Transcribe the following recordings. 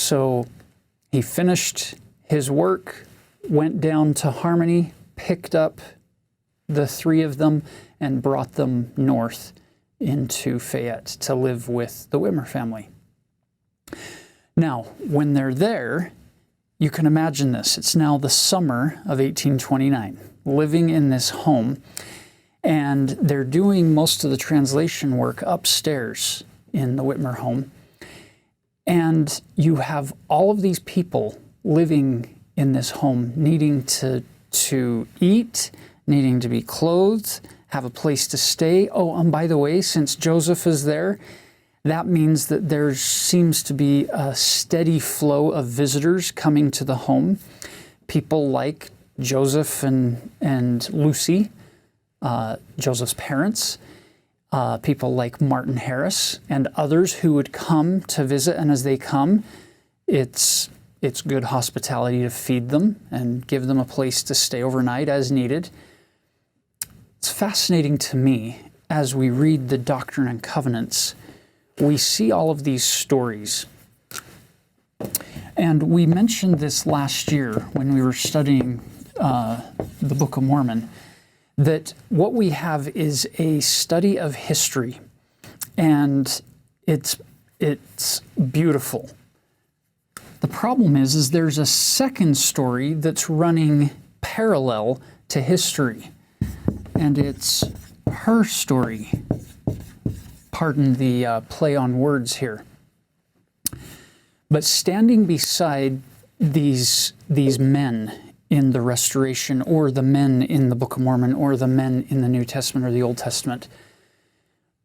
So he finished his work, went down to Harmony, picked up the three of them, and brought them north into Fayette to live with the Whitmer family. Now, when they're there, you can imagine this. It's now the summer of 1829, living in this home, and they're doing most of the translation work upstairs in the Whitmer home. And you have all of these people living in this home, needing to eat, needing to be clothed, have a place to stay. Oh, and by the way, since Joseph is there, that means that there seems to be a steady flow of visitors coming to the home. People like Joseph and Lucy, Joseph's parents, people like Martin Harris, and others who would come to visit. And as they come, it's good hospitality to feed them and give them a place to stay overnight as needed. It's fascinating to me as we read the Doctrine and Covenants. We see all of these stories. And we mentioned this last year when we were studying the Book of Mormon, that what we have is a study of history, and it's beautiful. The problem is there's a second story that's running parallel to history, and it's her story. Pardon the play on words here. But standing beside these men in the Restoration, or the men in the Book of Mormon, or the men in the New Testament or the Old Testament,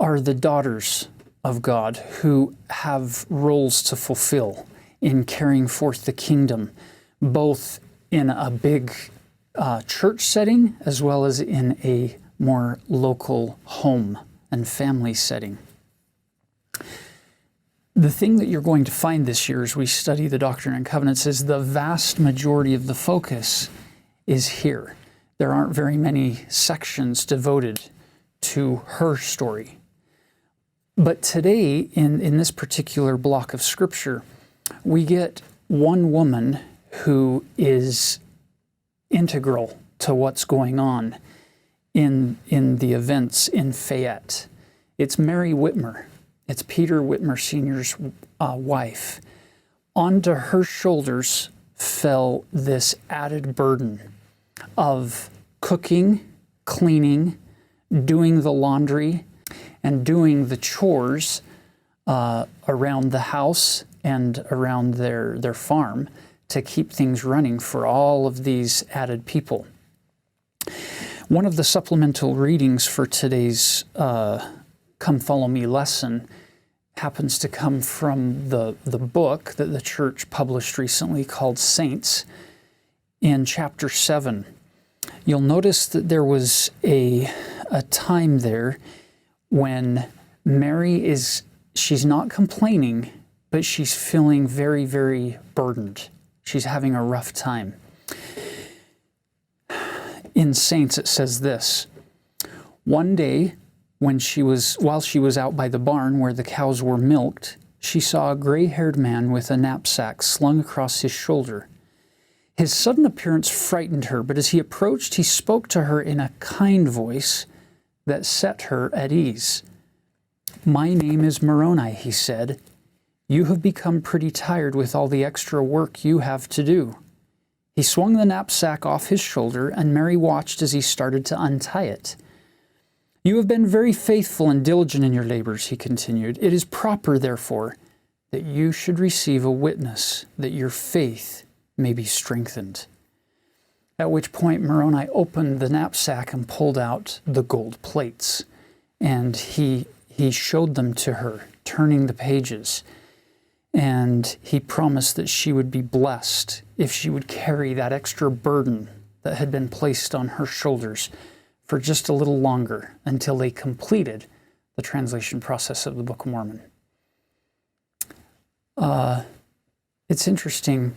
are the daughters of God who have roles to fulfill in carrying forth the kingdom, both in a big church setting as well as in a more local home and family setting. The thing that you're going to find this year as we study the Doctrine and Covenants is the vast majority of the focus is here. There aren't very many sections devoted to her story. But today, in this particular block of Scripture, we get one woman who is integral to what's going on in the events in Fayette. It's Mary Whitmer. It's Peter Whitmer Sr.'s wife. Onto her shoulders fell this added burden of cooking, cleaning, doing the laundry, and doing the chores around the house and around their farm to keep things running for all of these added people. One of the supplemental readings for today's Come Follow Me lesson happens to come from the book that the church published recently called Saints. In chapter 7, you'll notice that there was a time there when Mary she's not complaining, but she's feeling very, very burdened. She's having a rough time. In Saints, it says this: one day, while she was out by the barn where the cows were milked, she saw a gray-haired man with a knapsack slung across his shoulder. His sudden appearance frightened her, but as he approached, he spoke to her in a kind voice that set her at ease. "My name is Moroni," he said. "You have become pretty tired with all the extra work you have to do." He swung the knapsack off his shoulder, and Mary watched as he started to untie it. "You have been very faithful and diligent in your labors," he continued. "It is proper, therefore, that you should receive a witness, that your faith may be strengthened." At which point Moroni opened the knapsack and pulled out the gold plates, and he showed them to her, turning the pages. And he promised that she would be blessed if she would carry that extra burden that had been placed on her shoulders for just a little longer until they completed the translation process of the Book of Mormon. It's interesting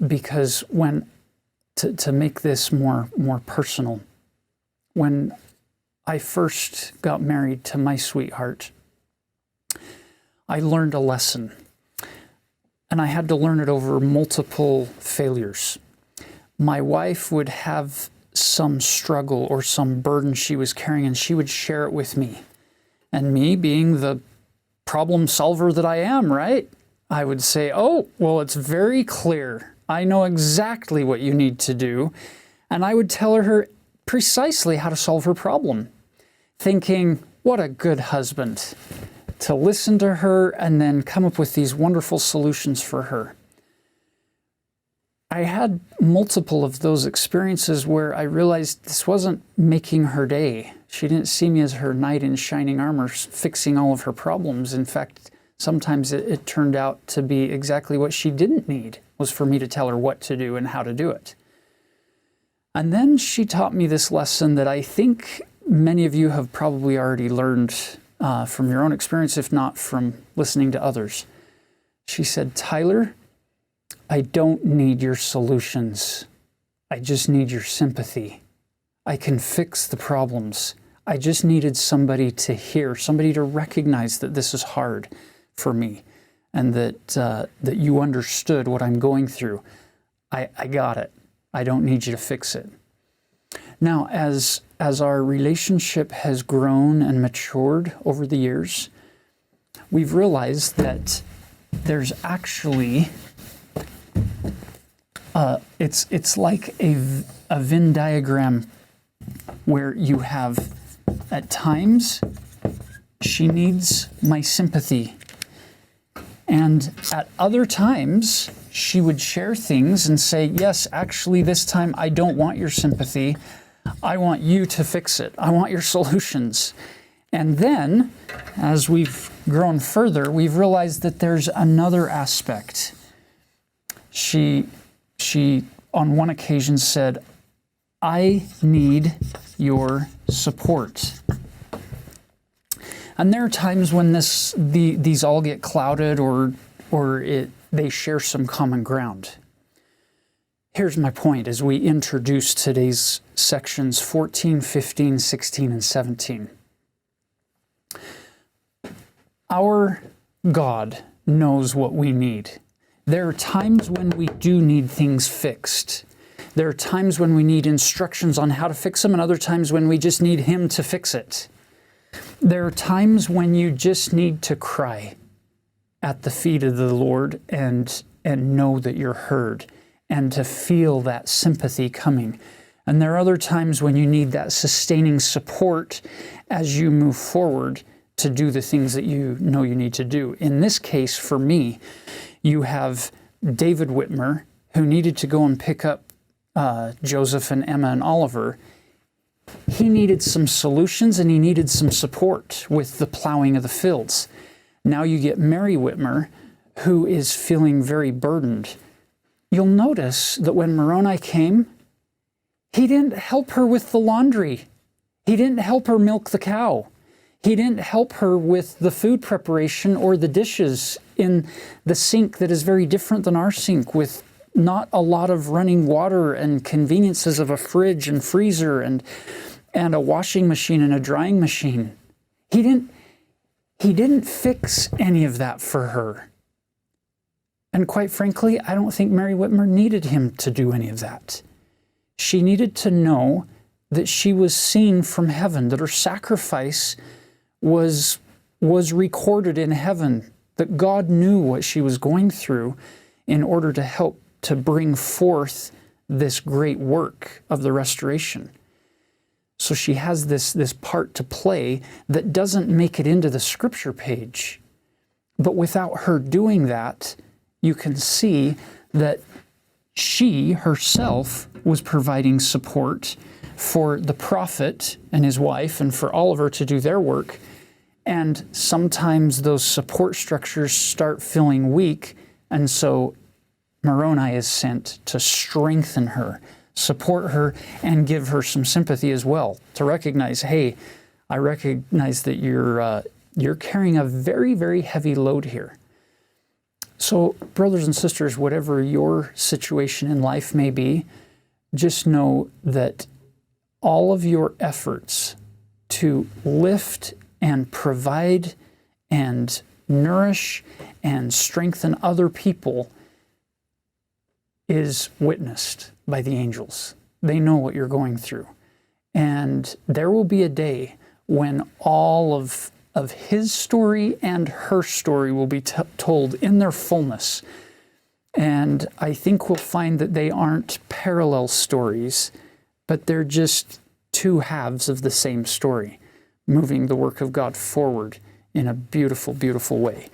because to make this more personal, when I first got married to my sweetheart, I learned a lesson. And I had to learn it over multiple failures. My wife would have some struggle or some burden she was carrying, and she would share it with me. And me, being the problem solver that I am, right? I would say, oh, well, it's very clear. I know exactly what you need to do. And I would tell her precisely how to solve her problem, thinking, what a good husband to listen to her and then come up with these wonderful solutions for her. I had multiple of those experiences where I realized this wasn't making her day. She didn't see me as her knight in shining armor fixing all of her problems. In fact, sometimes it turned out to be exactly what she didn't need, was for me to tell her what to do and how to do it. And then she taught me this lesson that I think many of you have probably already learned from your own experience, if not from listening to others. She said, Tyler, I don't need your solutions. I just need your sympathy. I can fix the problems. I just needed somebody to hear, somebody to recognize that this is hard for me and that you understood what I'm going through. I got it. I don't need you to fix it. Now, as our relationship has grown and matured over the years, we've realized that there's actually it's like a Venn diagram where you have, at times, she needs my sympathy. And at other times, she would share things and say, yes, actually, this time I don't want your sympathy. I want you to fix it. I want your solutions. And then, as we've grown further, we've realized that there's another aspect. She on one occasion said, I need your support. And there are times when these all get clouded or they share some common ground. Here's my point as we introduce today's sections 14, 15, 16, and 17. Our God knows what we need. There are times when we do need things fixed. There are times when we need instructions on how to fix them, and other times when we just need Him to fix it. There are times when you just need to cry at the feet of the Lord and know that you're heard and to feel that sympathy coming. And there are other times when you need that sustaining support as you move forward to do the things that you know you need to do. In this case, for me, you have David Whitmer, who needed to go and pick up Joseph and Emma and Oliver. He needed some solutions and he needed some support with the plowing of the fields. Now you get Mary Whitmer, who is feeling very burdened. You'll notice that when Moroni came, he didn't help her with the laundry. He didn't help her milk the cow. He didn't help her with the food preparation or the dishes in the sink that is very different than our sink, with not a lot of running water and conveniences of a fridge and freezer and a washing machine and a drying machine. He didn't fix any of that for her. And quite frankly, I don't think Mary Whitmer needed him to do any of that. She needed to know that she was seen from heaven, that her sacrifice was recorded in heaven, that God knew what she was going through in order to help to bring forth this great work of the restoration. So she has this part to play that doesn't make it into the scripture page. But without her doing that, you can see that she herself was providing support for the prophet and his wife and for Oliver to do their work. And sometimes those support structures start feeling weak, and so Moroni is sent to strengthen her, support her, and give her some sympathy as well, to recognize, hey, I recognize that you're carrying a very, very heavy load here. So, brothers and sisters, whatever your situation in life may be, just know that all of your efforts to lift and provide and nourish and strengthen other people is witnessed by the angels. They know what you're going through. And there will be a day when all of his story and her story will be told in their fullness. And I think we'll find that they aren't parallel stories, but they're just two halves of the same story, moving the work of God forward in a beautiful, beautiful way.